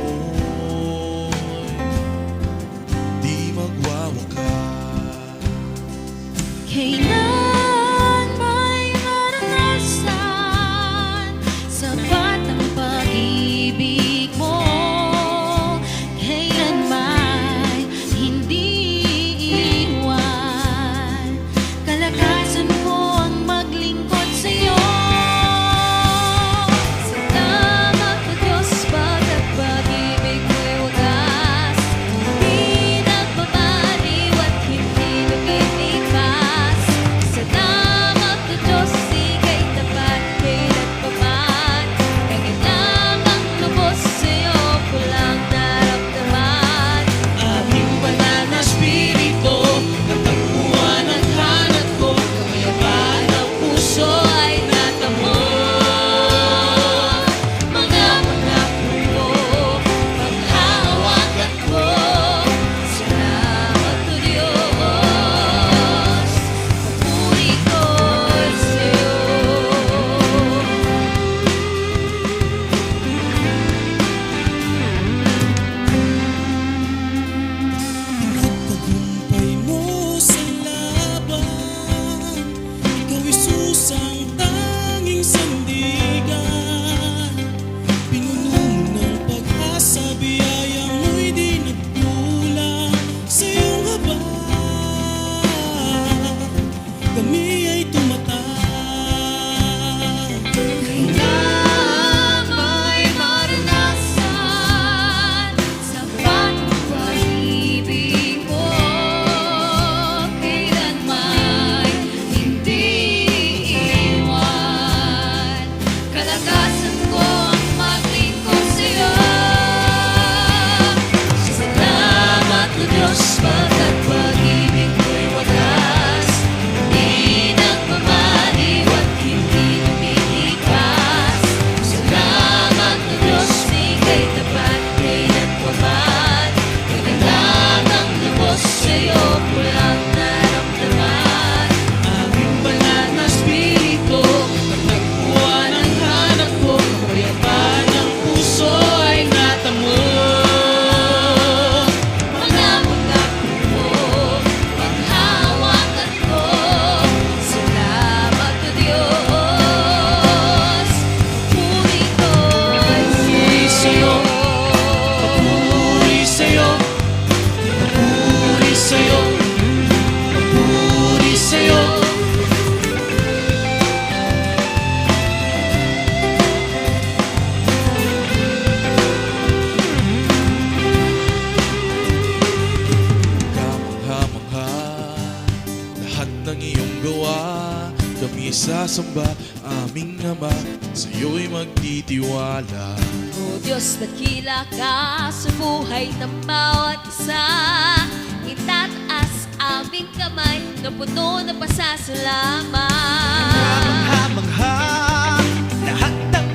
mo'y di magwawakas. Kailan may maranasan sapat ang pag-ibig mo? Kailan may hindi iwan kalakasan ko ang maglingkod sa'yo? Salamat po Diyos pagkat pag-ibig mo'y wagas, hindi nagbabaliw at hindi lumilipas. Salamat po Diyos, ika'y tapat kailan pa man. Kahit lang ang lubos sa'yo ko lang naramdaman. Aking banal na spirito, natagpuan ang hanap ko, kapayapaan ng puso ay natamo. Mga pangako ko, paghahawakan ko. Salamat po Diyos, papuri ko'y sa'yo. Tagumpay mo sa laban, ikaw'y susang tanging sandigan. Pinuno ng pag-asa, biyaya mo'y di nagkulang sa iyong habag. Kami ay tumatag. Kailan may maranasan sapat ang pag-ibig mo? Kailan may hindi iwan kalakasan ko ang maglingkod sa'yo? Salamat po Diyos pagkat pag-ibig mo'y wagas, hindi nagbabaliw at hindi lumilipas. Salamat po Diyos, ika'y tapat kailan pa man. Kailan lang ang lubos sa'yo ko lang naramdaman. Aking banal na spirito, natagpuan ang hanap ko, kapayapaan ng puso ay natamo. Mga pangako ko, paghahawakan ko. Salamat po Diyos, papuri ko'y sa'yo. Papuri sa'yo, papuri sa'yo, papuri sa'yo. Kamangha-mangha, lahat ng iyong gawa, kami sasamba, aming Ama, sa'yo'y magtitiwala. O Diyos, dakila ka sa buhay ng bawat isa. Itataas aming kamay na puno ng pasasalamat. Kamangha-mangha, lahat ng